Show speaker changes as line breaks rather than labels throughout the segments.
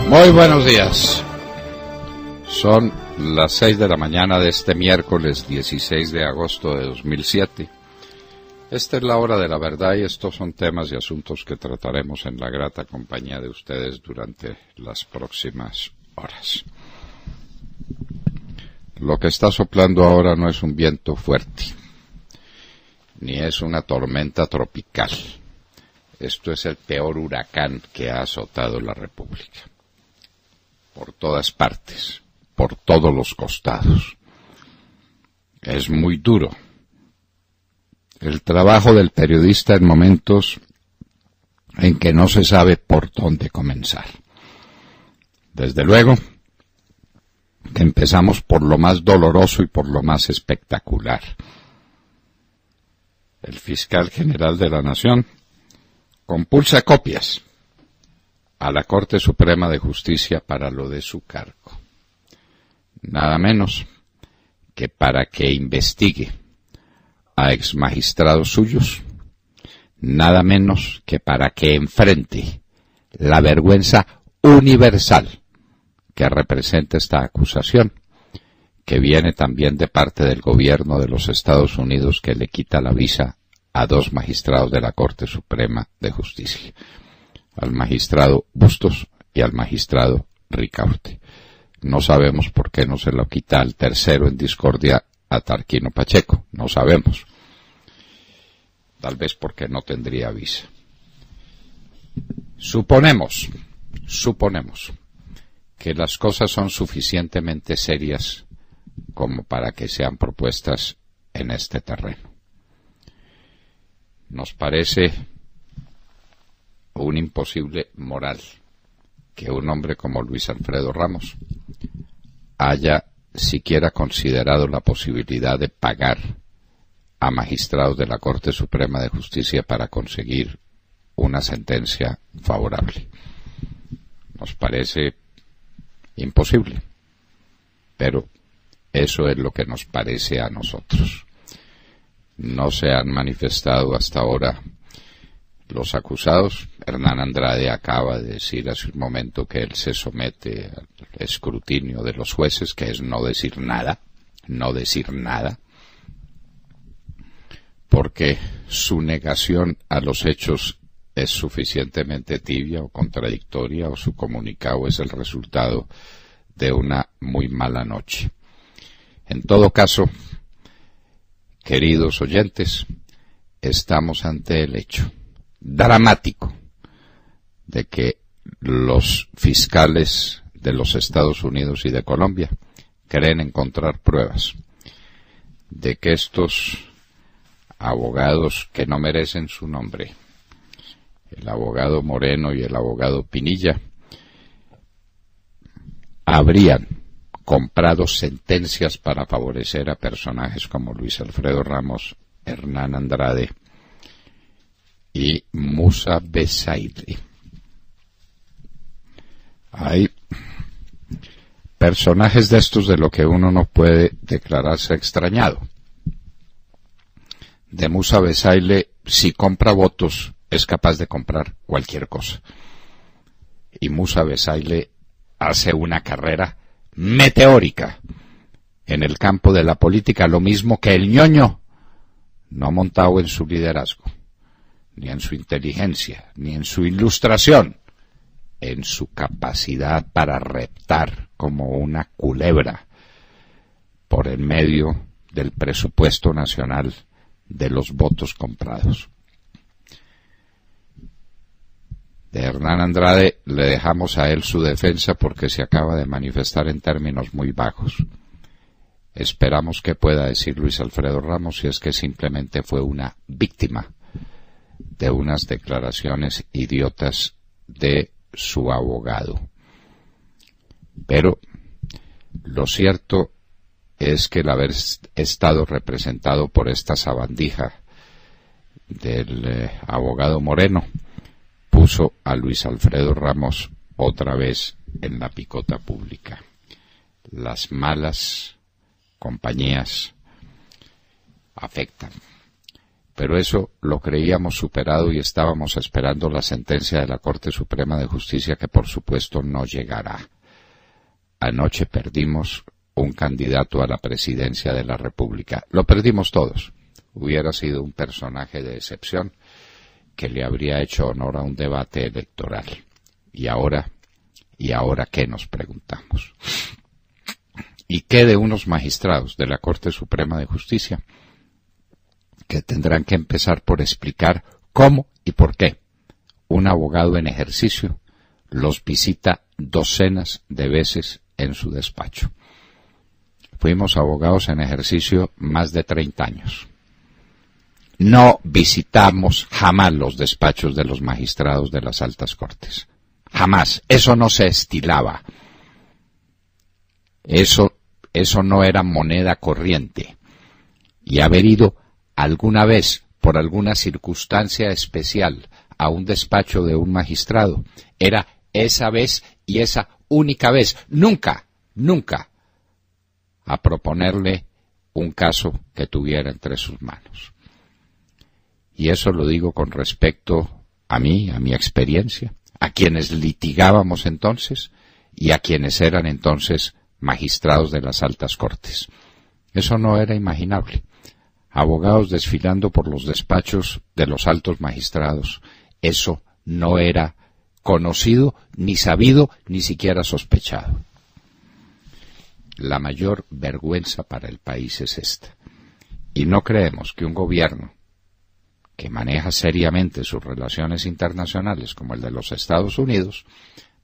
Muy buenos días. Son las 6 de la mañana de este miércoles 16 de agosto de 2007. Esta es la hora de la verdad y estos son temas y asuntos que trataremos en la grata compañía de ustedes durante las próximas horas. Lo que está soplando ahora no es un viento fuerte, ni es una tormenta tropical. Esto es el peor huracán que ha azotado la República. Por todas partes, por todos los costados. Es muy duro. El trabajo del periodista en momentos en que no se sabe por dónde comenzar. Desde luego que empezamos por lo más doloroso y por lo más espectacular. El fiscal general de la Nación compulsa copias a la Corte Suprema de Justicia para lo de su cargo. Nada menos que para que investigue a exmagistrados suyos, nada menos que para que enfrente la vergüenza universal que representa esta acusación, que viene también de parte del gobierno de los Estados Unidos, que le quita la visa a 2 magistrados de la Corte Suprema de Justicia, al magistrado Bustos y al magistrado Ricaurte. No sabemos por qué no se lo quita al tercero en discordia, a Tarquino Pacheco, no sabemos. Tal vez porque no tendría visa. Suponemos que las cosas son suficientemente serias como para que sean propuestas en este terreno. Nos parece un imposible moral que un hombre como Luis Alfredo Ramos haya siquiera considerado la posibilidad de pagar a magistrados de la Corte Suprema de Justicia para conseguir una sentencia favorable. Nos parece imposible, pero eso es lo que nos parece a nosotros. No se han manifestado hasta ahora los acusados. Hernán Andrade acaba de decir hace un momento que él se somete al escrutinio de los jueces, que es no decir nada, porque su negación a los hechos es suficientemente tibia o contradictoria, o su comunicado es el resultado de una muy mala noche. En todo caso, queridos oyentes, estamos ante el hecho dramático de que los fiscales de los Estados Unidos y de Colombia creen encontrar pruebas de que estos abogados que no merecen su nombre, el abogado Moreno y el abogado Pinilla, habrían comprado sentencias para favorecer a personajes como Luis Alfredo Ramos, Hernán Andrade y Musa Besaile. Hay personajes de estos de lo que uno no puede declararse extrañado. De Musa Besaile, si compra votos, es capaz de comprar cualquier cosa. Y Musa Besaile hace una carrera meteórica en el campo de la política, lo mismo que el ñoño no ha montado en su liderazgo, ni en su inteligencia, ni en su ilustración, en su capacidad para reptar como una culebra por el medio del presupuesto nacional de los votos comprados. De Hernán Andrade le dejamos a él su defensa porque se acaba de manifestar en términos muy bajos. Esperamos que pueda decir Luis Alfredo Ramos si es que simplemente fue una víctima de unas declaraciones idiotas de su abogado. Pero lo cierto es que el haber estado representado por esta sabandija del abogado Moreno puso a Luis Alfredo Ramos otra vez en la picota pública. Las malas compañías afectan. pero eso lo creíamos superado y estábamos esperando la sentencia de la Corte Suprema de Justicia, que por supuesto no llegará. Anoche perdimos un candidato a la presidencia de la República. Lo perdimos todos. Hubiera sido un personaje de excepción que le habría hecho honor a un debate electoral. ¿Y ahora qué nos preguntamos? ¿Y qué de unos magistrados de la Corte Suprema de Justicia que tendrán que empezar por explicar cómo y por qué un abogado en ejercicio los visita docenas de veces en su despacho? Fuimos abogados en ejercicio más de 30 años. No visitamos jamás los despachos de los magistrados de las altas cortes. Jamás. Eso no se estilaba. Eso no era moneda corriente. Y haber ido alguna vez, por alguna circunstancia especial, a un despacho de un magistrado, era esa vez y esa única vez. Nunca a proponerle un caso que tuviera entre sus manos. Y eso lo digo con respecto a mí, a mi experiencia, a quienes litigábamos entonces y a quienes eran entonces magistrados de las altas cortes. Eso no era imaginable. Abogados desfilando por los despachos de los altos magistrados. Eso no era conocido, ni sabido, ni siquiera sospechado. La mayor vergüenza para el país es esta. Y no creemos que un gobierno que maneja seriamente sus relaciones internacionales, como el de los Estados Unidos,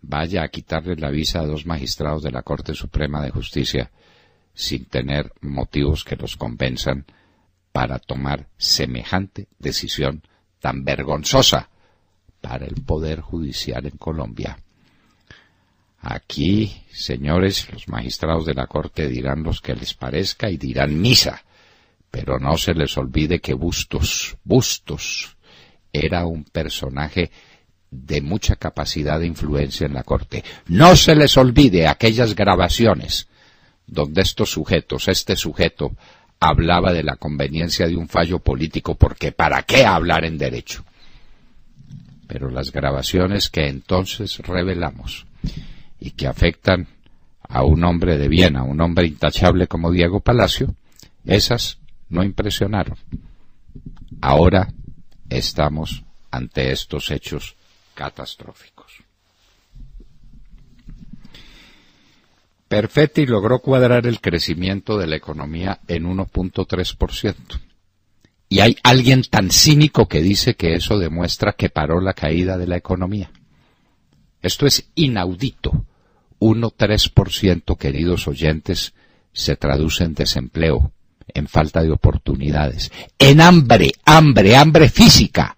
vaya a quitarle la visa a 2 magistrados de la Corte Suprema de Justicia sin tener motivos que los convenzan para tomar semejante decisión tan vergonzosa para el Poder Judicial en Colombia. Aquí, señores, los magistrados de la Corte dirán los que les parezca y dirán misa, pero no se les olvide que Bustos era un personaje de mucha capacidad de influencia en la Corte. No se les olvide aquellas grabaciones donde este sujeto hablaba de la conveniencia de un fallo político, porque ¿para qué hablar en derecho? Pero las grabaciones que entonces revelamos y que afectan a un hombre de bien, a un hombre intachable como Diego Palacio, esas no impresionaron. Ahora estamos ante estos hechos catastróficos. Perfetti logró cuadrar el crecimiento de la economía en 1.3%. Y hay alguien tan cínico que dice que eso demuestra que paró la caída de la economía. Esto es inaudito. 1,3%, queridos oyentes, se traduce en desempleo, en falta de oportunidades, en hambre física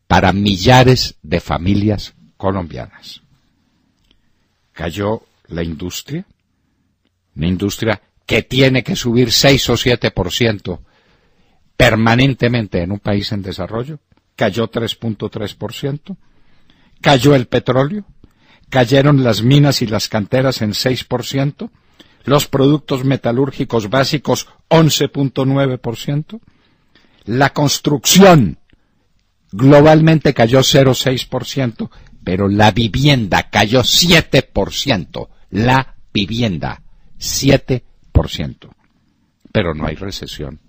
para millares de familias colombianas. Cayó la industria, una industria que tiene que subir 6 o 7% permanentemente en un país en desarrollo, cayó 3.3%, cayó el petróleo, cayeron las minas y las canteras en 6%, los productos metalúrgicos básicos 11.9%, la construcción globalmente cayó 0.6%, pero la vivienda cayó 7%, la vivienda 7%. Pero no hay recesión.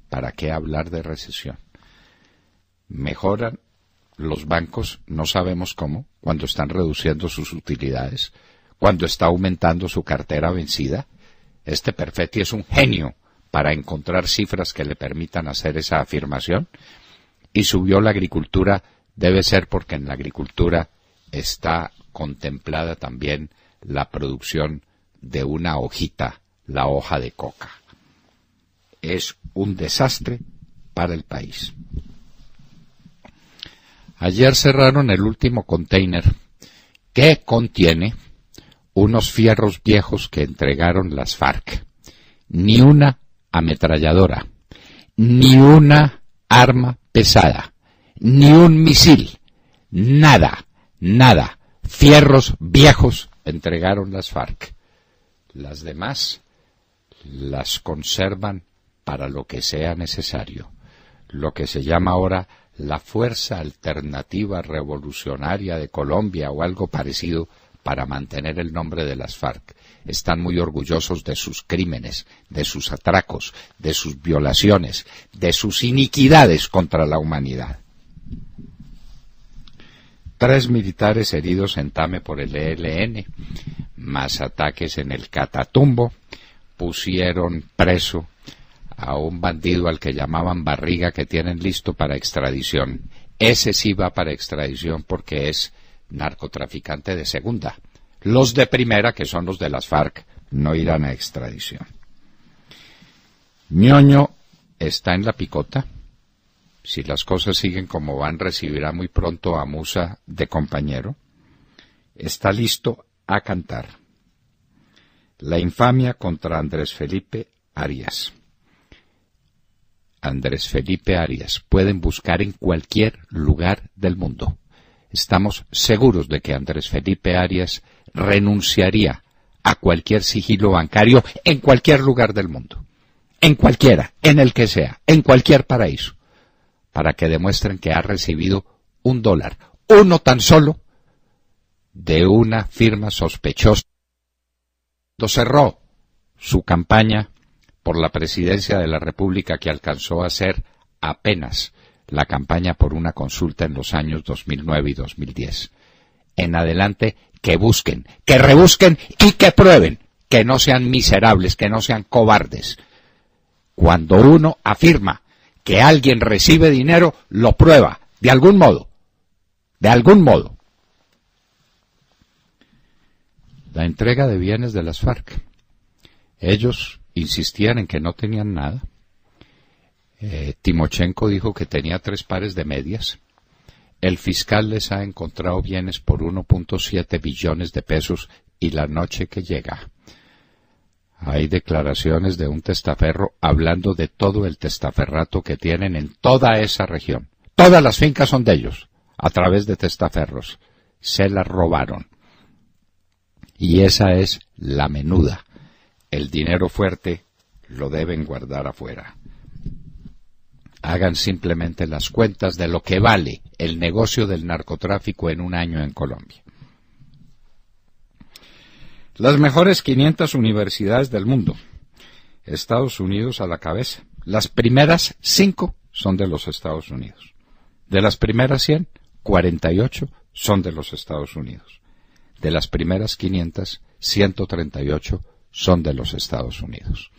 ¿Para qué hablar de recesión? Mejoran los bancos, no sabemos cómo, cuando están reduciendo sus utilidades, cuando está aumentando su cartera vencida. Este Perfetti es un genio para encontrar cifras que le permitan hacer esa afirmación. Y subió la agricultura, debe ser porque en la agricultura está contemplada también la producción de una hojita, la hoja de coca. Es un desastre para el país. Ayer cerraron el último container que contiene unos fierros viejos que entregaron las FARC. Ni una ametralladora, ni una arma pesada, ni un misil, nada. Fierros viejos entregaron las FARC. Las demás las conservan para lo que sea necesario. lo que se llama ahora la Fuerza Alternativa Revolucionaria de Colombia o algo parecido, para mantener el nombre de las FARC. Están muy orgullosos de sus crímenes, de sus atracos, de sus violaciones, de sus iniquidades contra la humanidad. 3 militares heridos en Tame por el ELN, más ataques en el Catatumbo, pusieron preso a un bandido al que llamaban Barriga, que tienen listo para extradición. Ese sí va para extradición porque es narcotraficante de segunda. Los de primera, que son los de las FARC, no irán a extradición. Ñoño está en la picota. Si las cosas siguen como van, recibirá muy pronto a Musa de compañero. Está listo a cantar. La infamia contra Andrés Felipe Arias. Andrés Felipe Arias. Pueden buscar en cualquier lugar del mundo. Estamos seguros de que Andrés Felipe Arias renunciaría a cualquier sigilo bancario en cualquier lugar del mundo. En cualquiera, en el que sea, en cualquier paraíso, para que demuestren que ha recibido $1, uno tan solo, de una firma sospechosa. Cuando cerró su campaña por la presidencia de la República, que alcanzó a ser apenas la campaña por una consulta en los años 2009 y 2010. En adelante, que busquen, que rebusquen y que prueben, que no sean miserables, que no sean cobardes. Cuando uno afirma que alguien recibe dinero, lo prueba, de algún modo, de algún modo. La entrega de bienes de las FARC. Ellos insistían en que no tenían nada. Timochenko dijo que tenía 3 pares de medias. El fiscal les ha encontrado bienes por 1.7 billones de pesos y la noche que llega. Hay declaraciones de un testaferro hablando de todo el testaferrato que tienen en toda esa región. Todas las fincas son de ellos, a través de testaferros. Se las robaron. Y esa es la menuda. El dinero fuerte lo deben guardar afuera. Hagan simplemente las cuentas de lo que vale el negocio del narcotráfico en un año en Colombia. Las mejores 500 universidades del mundo. Estados Unidos a la cabeza. Las primeras 5 son de los Estados Unidos. De las primeras 100, 48 son de los Estados Unidos. De las primeras 500, 138 son de los Estados Unidos.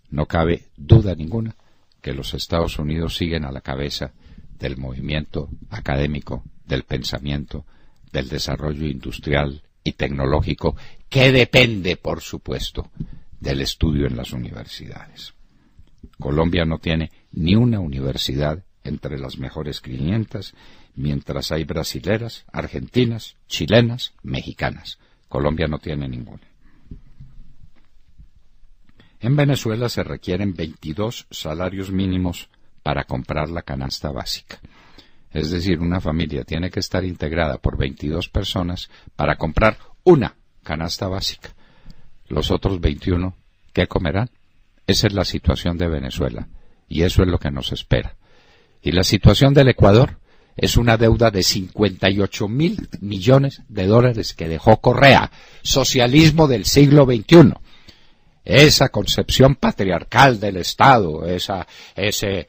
No cabe duda ninguna que los Estados Unidos siguen a la cabeza del movimiento académico, del pensamiento, del desarrollo industrial y tecnológico, que depende, por supuesto, del estudio en las universidades. Colombia no tiene ni una universidad entre las mejores 500, mientras hay brasileras, argentinas, chilenas, mexicanas. Colombia no tiene ninguna. En Venezuela se requieren 22 salarios mínimos para comprar la canasta básica. Es decir, una familia tiene que estar integrada por 22 personas para comprar una canasta básica. Los otros 21, ¿qué comerán? Esa es la situación de Venezuela, y eso es lo que nos espera. Y la situación del Ecuador es una deuda de 58.000 millones de dólares que dejó Correa, socialismo del siglo XXI. Esa concepción patriarcal del Estado, ese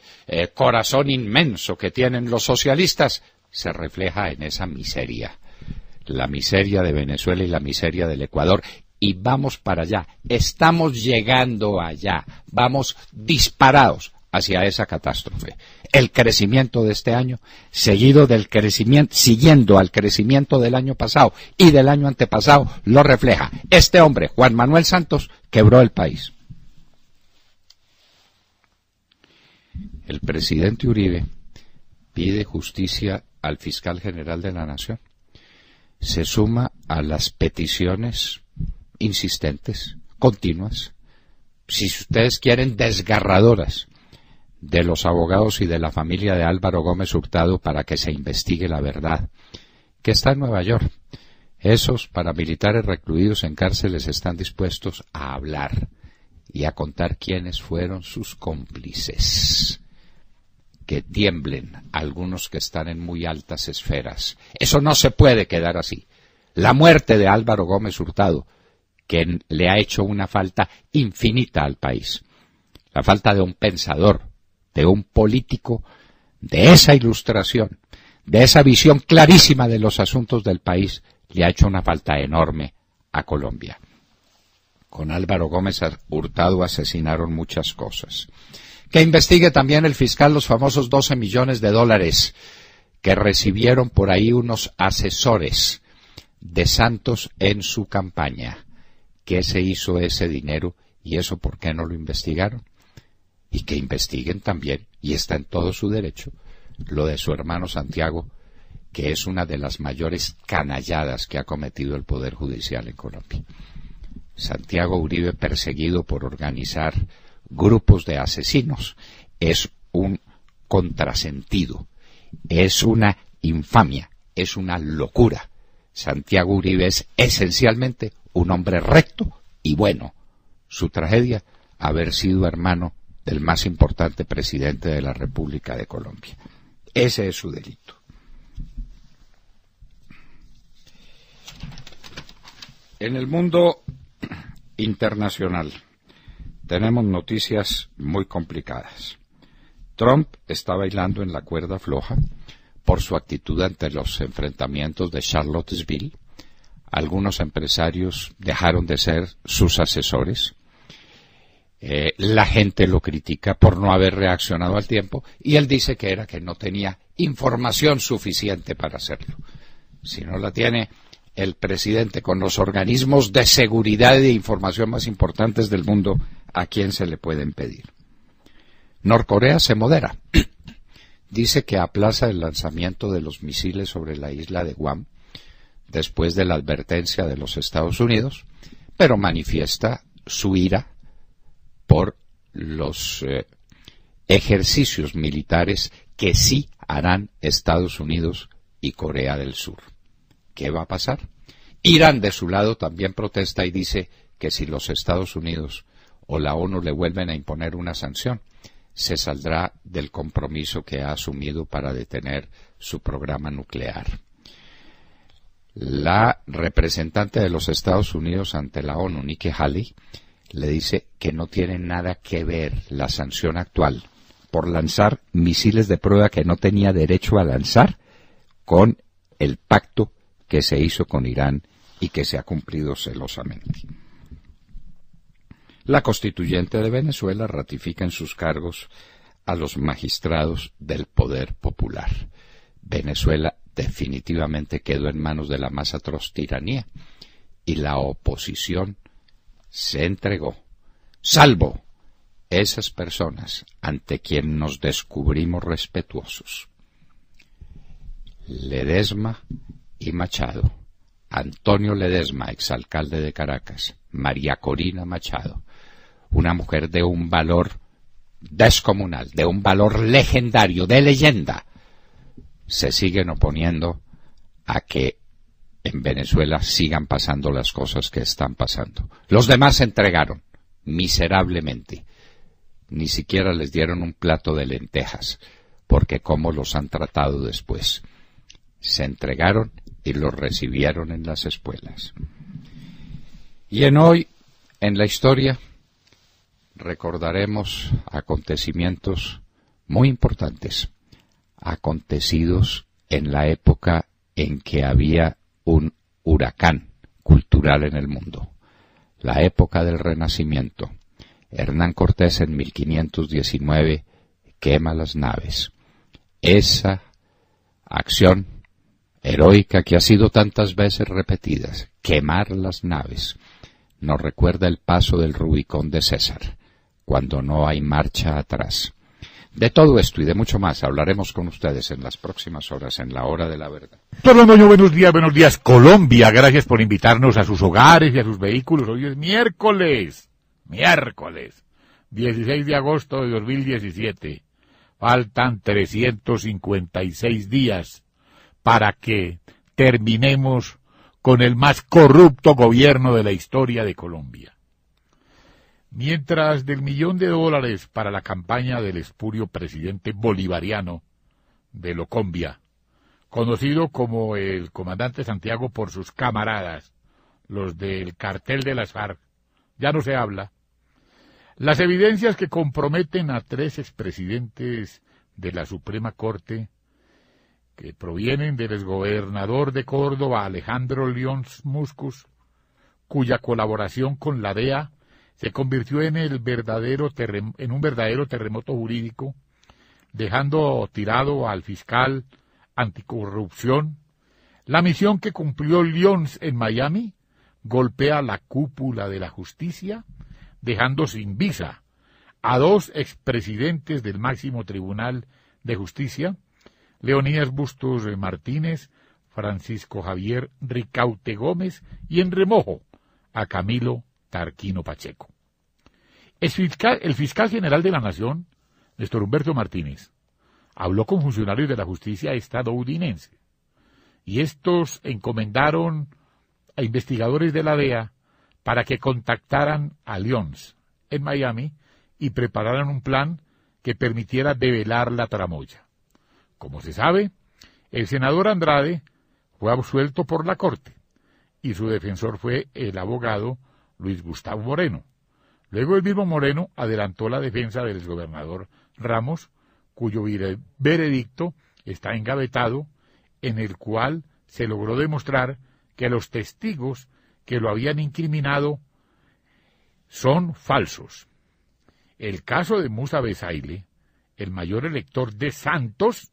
corazón inmenso que tienen los socialistas, se refleja en esa miseria. La miseria de Venezuela y la miseria del Ecuador. Y vamos para allá. Estamos llegando allá. Vamos disparados hacia esa catástrofe. El crecimiento de este año, siguiendo al crecimiento del año pasado y del año antepasado, lo refleja. Este hombre, Juan Manuel Santos, quebró el país. El presidente Uribe pide justicia al fiscal general de la Nación. Se suma a las peticiones insistentes, continuas, si ustedes quieren, desgarradoras, de los abogados y de la familia de Álvaro Gómez Hurtado para que se investigue la verdad, que está en Nueva York. Esos paramilitares recluidos en cárceles están dispuestos a hablar y a contar quiénes fueron sus cómplices. que tiemblen algunos que están en muy altas esferas. Eso no se puede quedar así. La muerte de Álvaro Gómez Hurtado, que le ha hecho una falta infinita al país, la falta de un pensador, de un político, de esa ilustración, de esa visión clarísima de los asuntos del país, le ha hecho una falta enorme a Colombia. Con Álvaro Gómez Hurtado asesinaron muchas cosas. Que investigue también el fiscal los famosos 12 millones de dólares que recibieron por ahí unos asesores de Santos en su campaña. ¿Qué se hizo ese dinero? ¿Y eso por qué no lo investigaron? Y que investiguen también, y está en todo su derecho, lo de su hermano Santiago, que es una de las mayores canalladas que ha cometido el Poder Judicial en Colombia. Santiago Uribe, perseguido por organizar grupos de asesinos, es un contrasentido, es una infamia, es una locura. Santiago Uribe es esencialmente un hombre recto y bueno. Su tragedia, haber sido hermano del más importante presidente de la República de Colombia. Ese es su delito. En el mundo internacional tenemos noticias muy complicadas. Trump está bailando en la cuerda floja por su actitud ante los enfrentamientos de Charlottesville. Algunos empresarios dejaron de ser sus asesores. La gente lo critica por no haber reaccionado al tiempo y él dice que era que no tenía información suficiente para hacerlo. Si no la tiene el presidente con los organismos de seguridad y de información más importantes del mundo, ¿a quién se le pueden pedir? Norcorea se modera. Dice que aplaza el lanzamiento de los misiles sobre la isla de Guam después de la advertencia de los Estados Unidos, pero manifiesta su ira por los ejercicios militares que sí harán Estados Unidos y Corea del Sur. ¿Qué va a pasar? Irán, de su lado, también protesta y dice que si los Estados Unidos o la ONU le vuelven a imponer una sanción, se saldrá del compromiso que ha asumido para detener su programa nuclear. La representante de los Estados Unidos ante la ONU, Nikki Haley, le dice que no tiene nada que ver la sanción actual por lanzar misiles de prueba que no tenía derecho a lanzar con el pacto que se hizo con Irán y que se ha cumplido celosamente. La constituyente de Venezuela ratifica en sus cargos a los magistrados del Poder Popular. Venezuela definitivamente quedó en manos de la más atroz tiranía y la oposición se entregó, salvo esas personas ante quien nos descubrimos respetuosos. Ledesma y Machado, Antonio Ledesma, exalcalde de Caracas, María Corina Machado, una mujer de un valor descomunal, de un valor legendario, de leyenda, se siguen oponiendo a que en Venezuela sigan pasando las cosas que están pasando. Los demás se entregaron miserablemente. Ni siquiera les dieron un plato de lentejas, porque cómo los han tratado después. Se entregaron y los recibieron en las espuelas. Y hoy, en la historia, recordaremos acontecimientos muy importantes, acontecidos en la época en que había un huracán cultural en el mundo, la época del Renacimiento. Hernán Cortés en 1519 quema las naves. Esa acción heroica que ha sido tantas veces repetida, quemar las naves, nos recuerda el paso del Rubicón de César, cuando no hay marcha atrás. De todo esto y de mucho más hablaremos con ustedes en las próximas horas, en la Hora de la Verdad.
Doctor Londoño, buenos días, Colombia. Gracias por invitarnos a sus hogares y a sus vehículos. Hoy es miércoles, 16 de agosto de 2017. Faltan 356 días para que terminemos con el más corrupto gobierno de la historia de Colombia. Mientras del $1.000.000 para la campaña del espurio presidente bolivariano de Locombia, conocido como el comandante Santiago por sus camaradas, los del cartel de las FARC, ya no se habla. Las evidencias que comprometen a 3 expresidentes de la Suprema Corte, que provienen del exgobernador de Córdoba, Alejandro Lyons Muscus, cuya colaboración con la DEA se convirtió en un verdadero terremoto jurídico, dejando tirado al fiscal anticorrupción. La misión que cumplió Lyons en Miami golpea la cúpula de la justicia, dejando sin visa a 2 expresidentes del máximo tribunal de justicia, Leonidas Bustos Martínez, Francisco Javier Ricaute Gómez, y en remojo a Camilo Tarquino Pacheco. El fiscal general de la Nación, Néstor Humberto Martínez, habló con funcionarios de la justicia estadounidense, y estos encomendaron a investigadores de la DEA para que contactaran a Lyons en Miami y prepararan un plan que permitiera develar la tramoya. Como se sabe, el senador Andrade fue absuelto por la Corte y su defensor fue el abogado Luis Gustavo Moreno. Luego el mismo Moreno adelantó la defensa del exgobernador Ramos, cuyo veredicto está engavetado, en el cual se logró demostrar que los testigos que lo habían incriminado son falsos. El caso de Musa Besaile, el mayor elector de Santos,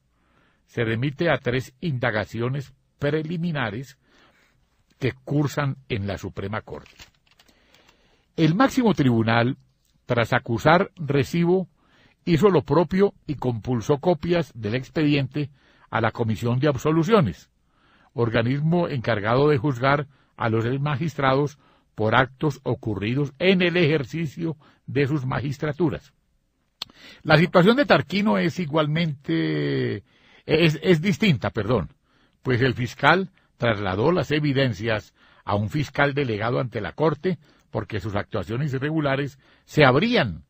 se remite a 3 indagaciones preliminares que cursan en la Suprema Corte. El máximo tribunal, tras acusar recibo, hizo lo propio y compulsó copias del expediente a la Comisión de Absoluciones, organismo encargado de juzgar a los magistrados por actos ocurridos en el ejercicio de sus magistraturas. La situación de Tarquino es distinta, pues el fiscal trasladó las evidencias a un fiscal delegado ante la Corte porque sus actuaciones irregulares se habrían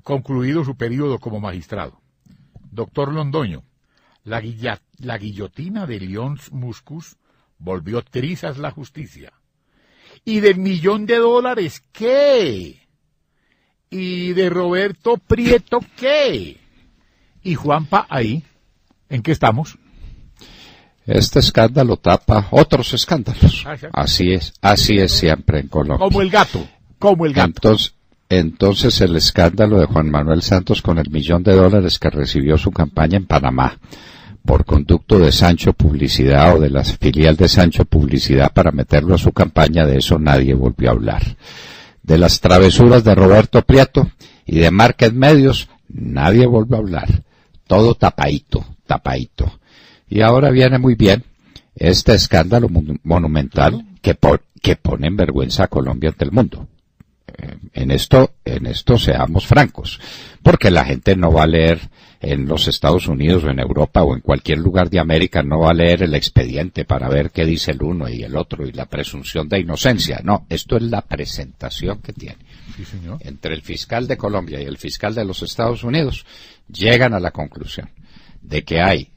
concluido su periodo como magistrado. Doctor Londoño, la guillotina de Lyons Muscus volvió trizas la justicia. ¿Y del $1.000.000 qué? ¿Y de Roberto Prieto qué? ¿Y Juanpa ahí? ¿En qué estamos?
Este escándalo tapa otros escándalos. Así es siempre en Colombia.
Como el gato.
Entonces el escándalo de Juan Manuel Santos con el $1.000.000 que recibió su campaña en Panamá por conducto de Sancho Publicidad o de la filial de Sancho Publicidad para meterlo a su campaña, de eso nadie volvió a hablar. De las travesuras de Roberto Prieto y de Márquez Medios, nadie volvió a hablar. Todo tapadito. Y ahora viene muy bien este escándalo monumental que pone en vergüenza a Colombia ante el mundo. En esto seamos francos, porque la gente no va a leer en los Estados Unidos o en Europa o en cualquier lugar de América, no va a leer el expediente para ver qué dice el uno y el otro y la presunción de inocencia. No, esto es la presentación que tiene.
Sí, señor.
Entre el fiscal de Colombia y el fiscal de los Estados Unidos llegan a la conclusión de que hay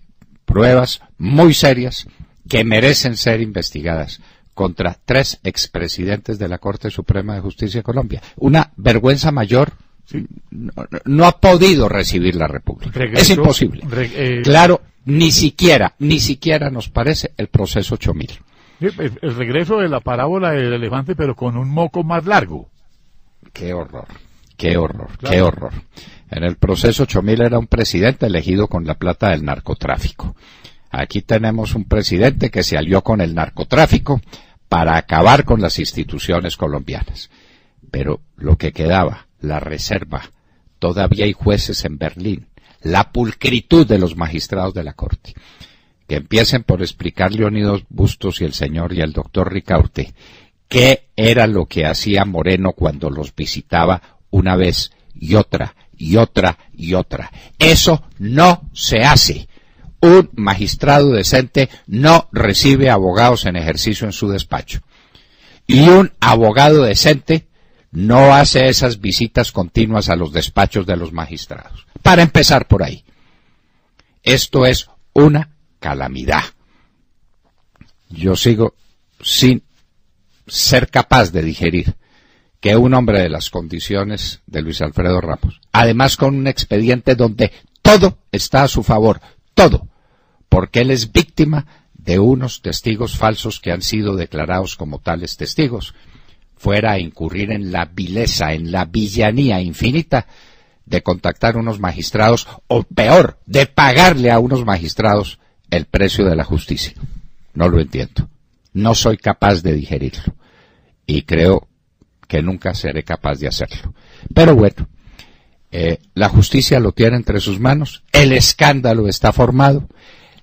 pruebas muy serias que merecen ser investigadas contra 3 expresidentes de la Corte Suprema de Justicia de Colombia. Una vergüenza mayor no ha podido recibir la República. Es imposible. Claro, ni siquiera nos parece el proceso 8000.
El regreso de la parábola del elefante, pero con un moco más largo.
Qué horror. En el proceso 8000 era un presidente elegido con la plata del narcotráfico. Aquí tenemos un presidente que se alió con el narcotráfico para acabar con las instituciones colombianas. Pero lo que quedaba, la reserva, todavía hay jueces en Berlín, la pulcritud de los magistrados de la Corte. Que empiecen por explicar Leonidas Bustos y el doctor Ricaurte qué era lo que hacía Moreno cuando los visitaba una vez y otra. Eso no se hace. Un magistrado decente no recibe abogados en ejercicio en su despacho. Y un abogado decente no hace esas visitas continuas a los despachos de los magistrados. Para empezar por ahí. Esto es una calamidad. Yo sigo sin ser capaz de digerir que un hombre de las condiciones de Luis Alfredo Ramos, además con un expediente donde todo está a su favor, todo, porque él es víctima de unos testigos falsos que han sido declarados como tales testigos, fuera a incurrir en la vileza, en la villanía infinita de contactar a unos magistrados, o peor, de pagarle a unos magistrados el precio de la justicia. No lo entiendo. No soy capaz de digerirlo. Y creo que nunca seré capaz de hacerlo. Pero bueno, la justicia lo tiene entre sus manos, el escándalo está formado,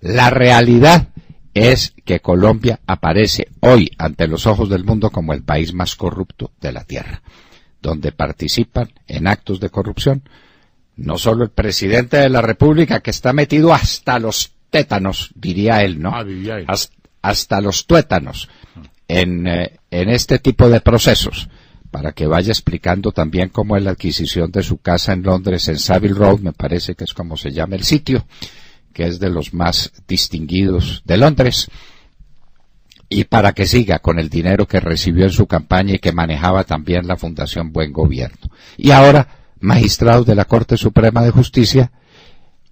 la realidad es que Colombia aparece hoy ante los ojos del mundo como el país más corrupto de la tierra, donde participan en actos de corrupción no solo el presidente de la República, que está metido hasta los tétanos, diría él, ¿no?
Diría él.
Hasta los tuétanos en este tipo de procesos, para que vaya explicando también cómo es la adquisición de su casa en Londres, en Savile Row, me parece que es como se llama el sitio, que es de los más distinguidos de Londres, y para que siga con el dinero que recibió en su campaña y que manejaba también la Fundación Buen Gobierno. Y ahora, magistrados de la Corte Suprema de Justicia,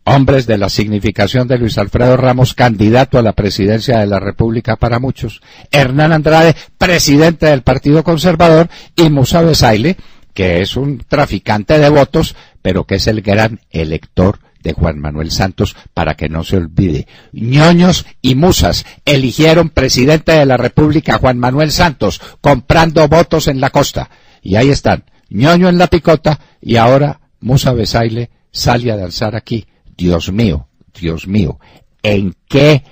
hombres de la significación de Luis Alfredo Ramos, candidato a la presidencia de la República para muchos, Hernán Andrade, presidente del Partido Conservador, y Musa Besaile, que es un traficante de votos, pero que es el gran elector de Juan Manuel Santos, para que no se olvide. Ñoños y musas eligieron presidente de la República a Juan Manuel Santos, comprando votos en la costa. Y ahí están, Ñoño en la picota, y ahora Musa Besaile sale a danzar aquí. Dios mío, ¿en qué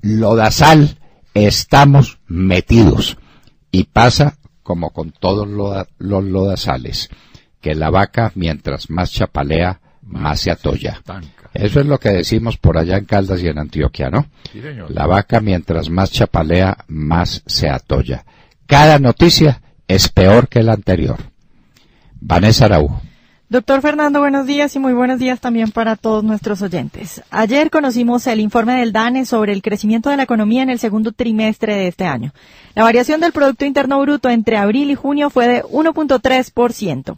lodazal estamos metidos? Y pasa como con todos los lodazales, que la vaca mientras más chapalea, más se atolla. Eso es lo que decimos por allá en Caldas y en Antioquia, ¿no?
Sí, señor.
La vaca mientras más chapalea, más se atolla. Cada noticia es peor que la anterior. Vanessa Araújo.
Doctor Fernando, buenos días y muy buenos días también para todos nuestros oyentes. Ayer conocimos el informe del DANE sobre el crecimiento de la economía en el segundo trimestre de este año. La variación del Producto Interno Bruto entre abril y junio fue de 1.3%.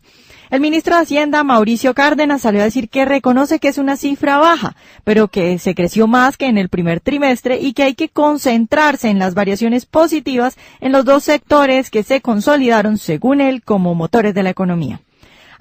El ministro de Hacienda, Mauricio Cárdenas, salió a decir que reconoce que es una cifra baja, pero que se creció más que en el primer trimestre y que hay que concentrarse en las variaciones positivas en los dos sectores que se consolidaron, según él, como motores de la economía.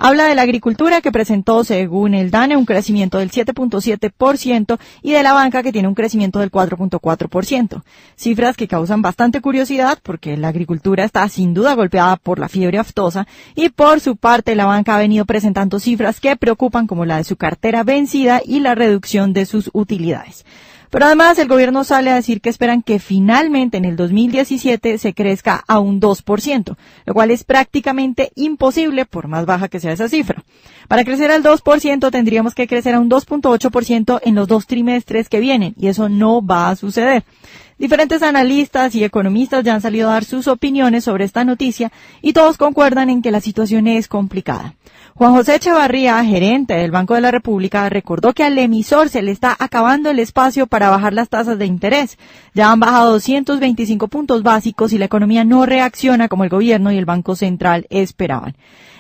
Habla de la agricultura, que presentó, según el DANE, un crecimiento del 7.7% y de la banca, que tiene un crecimiento del 4.4%. Cifras que causan bastante curiosidad porque la agricultura está sin duda golpeada por la fiebre aftosa y por su parte la banca ha venido presentando cifras que preocupan, como la de su cartera vencida y la reducción de sus utilidades. Pero además el gobierno sale a decir que esperan que finalmente en el 2017 se crezca a un 2%, lo cual es prácticamente imposible por más baja que sea esa cifra. Para crecer al 2% tendríamos que crecer a un 2.8% en los 2 trimestres que vienen, y eso no va a suceder. Diferentes analistas y economistas ya han salido a dar sus opiniones sobre esta noticia y todos concuerdan en que la situación es complicada. Juan José Echevarría, gerente del Banco de la República, recordó que al emisor se le está acabando el espacio para bajar las tasas de interés. Ya han bajado 225 puntos básicos y la economía no reacciona como el gobierno y el Banco Central esperaban.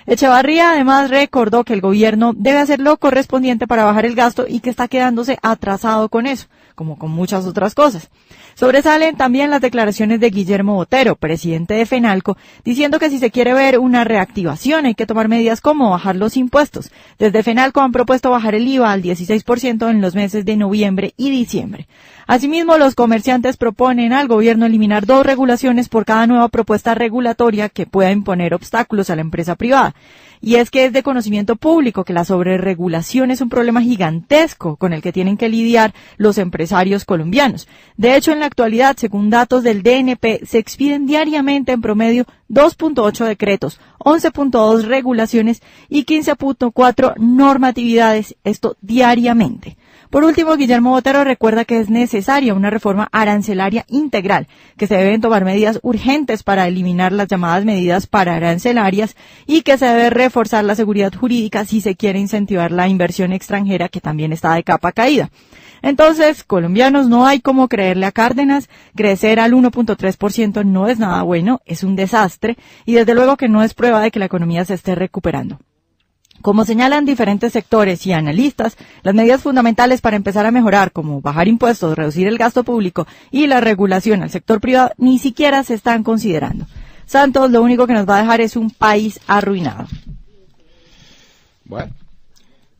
Echevarría además recordó que el gobierno debe hacer lo correspondiente para bajar el gasto y que está quedándose atrasado con eso, como con muchas otras cosas. Sobresalen también las declaraciones de Guillermo Botero, presidente de FENALCO, diciendo que si se quiere ver una reactivación hay que tomar medidas como bajar los impuestos. Desde FENALCO han propuesto bajar el IVA al 16% en los meses de noviembre y diciembre. Asimismo, los comerciantes proponen al gobierno eliminar 2 regulaciones por cada nueva propuesta regulatoria que pueda imponer obstáculos a la empresa privada. Y es que es de conocimiento público que la sobreregulación es un problema gigantesco con el que tienen que lidiar los empresarios colombianos. De hecho, en la actualidad, según datos del DNP, se expiden diariamente en promedio 2.8 decretos, 11.2 regulaciones y 15.4 normatividades, esto diariamente. Por último, Guillermo Botero recuerda que es necesaria una reforma arancelaria integral, que se deben tomar medidas urgentes para eliminar las llamadas medidas pararancelarias y que se debe reforzar la seguridad jurídica si se quiere incentivar la inversión extranjera, que también está de capa caída. Entonces, colombianos, no hay como creerle a Cárdenas. Crecer al 1.3% no es nada bueno, es un desastre y desde luego que no es prueba de que la economía se esté recuperando. Como señalan diferentes sectores y analistas, las medidas fundamentales para empezar a mejorar, como bajar impuestos, reducir el gasto público y la regulación al sector privado, ni siquiera se están considerando. Santos lo único que nos va a dejar es un país arruinado.
Bueno.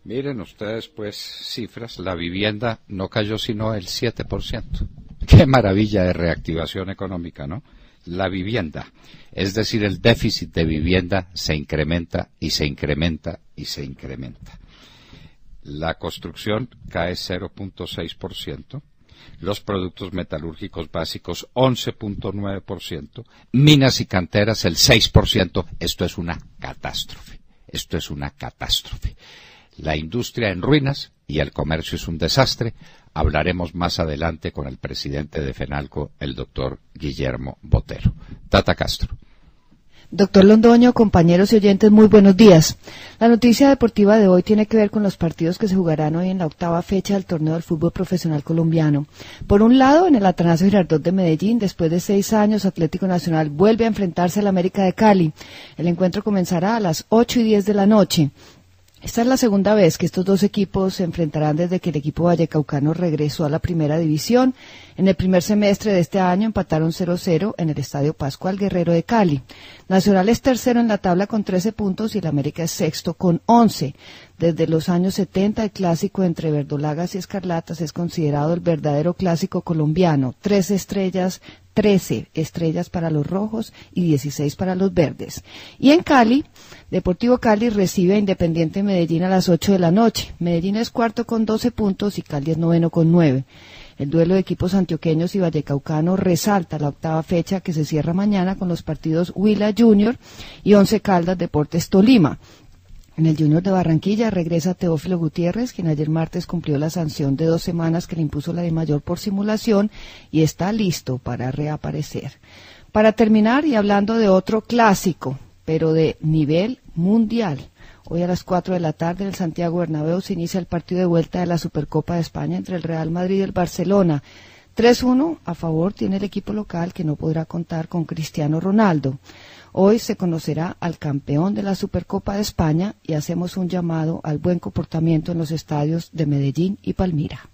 Miren ustedes, pues, cifras. La vivienda no cayó sino el 7%. Qué maravilla de reactivación económica, ¿no? La vivienda, es decir, el déficit de vivienda se incrementa y se incrementa y se incrementa. La construcción cae 0.6%. Los productos metalúrgicos básicos 11.9%. Minas y canteras el 6%. Esto es una catástrofe. Esto es una catástrofe. La industria en ruinas y el comercio es un desastre. Hablaremos más adelante con el presidente de FENALCO, el doctor Guillermo Botero. Tata Castro.
Doctor Londoño, compañeros y oyentes, muy buenos días. La noticia deportiva de hoy tiene que ver con los partidos que se jugarán hoy en la 8ª fecha del torneo del fútbol profesional colombiano. Por un lado, en el Atanasio Girardot de Medellín, después de 6 años, Atlético Nacional vuelve a enfrentarse al América de Cali. El encuentro comenzará a las 8:10 de la noche. Esta es la segunda vez que estos dos equipos se enfrentarán desde que el equipo vallecaucano regresó a la primera división. En el primer semestre de este año empataron 0-0 en el Estadio Pascual Guerrero de Cali. Nacional es tercero en la tabla con 13 puntos y el América es sexto con 11. Desde los años 70 el clásico entre verdolagas y escarlatas es considerado el verdadero clásico colombiano. 13 estrellas para los rojos y 16 para los verdes. Y en Cali, Deportivo Cali recibe a Independiente Medellín a las 8 de la noche. Medellín es cuarto con 12 puntos y Cali es noveno con 9. El duelo de equipos antioqueños y vallecaucanos resalta la 8ª fecha que se cierra mañana con los partidos Huila Junior y Once Caldas Deportes Tolima. En el Junior de Barranquilla regresa Teófilo Gutiérrez, quien ayer martes cumplió la sanción de 2 semanas que le impuso la DIMAYOR por simulación y está listo para reaparecer. Para terminar, y hablando de otro clásico, pero de nivel mundial, hoy a las 4 de la tarde en el Santiago Bernabéu se inicia el partido de vuelta de la Supercopa de España entre el Real Madrid y el Barcelona. 3-1 a favor tiene el equipo local, que no podrá contar con Cristiano Ronaldo. Hoy se conocerá al campeón de la Supercopa de España y hacemos un llamado al buen comportamiento en los estadios de Medellín y Palmira.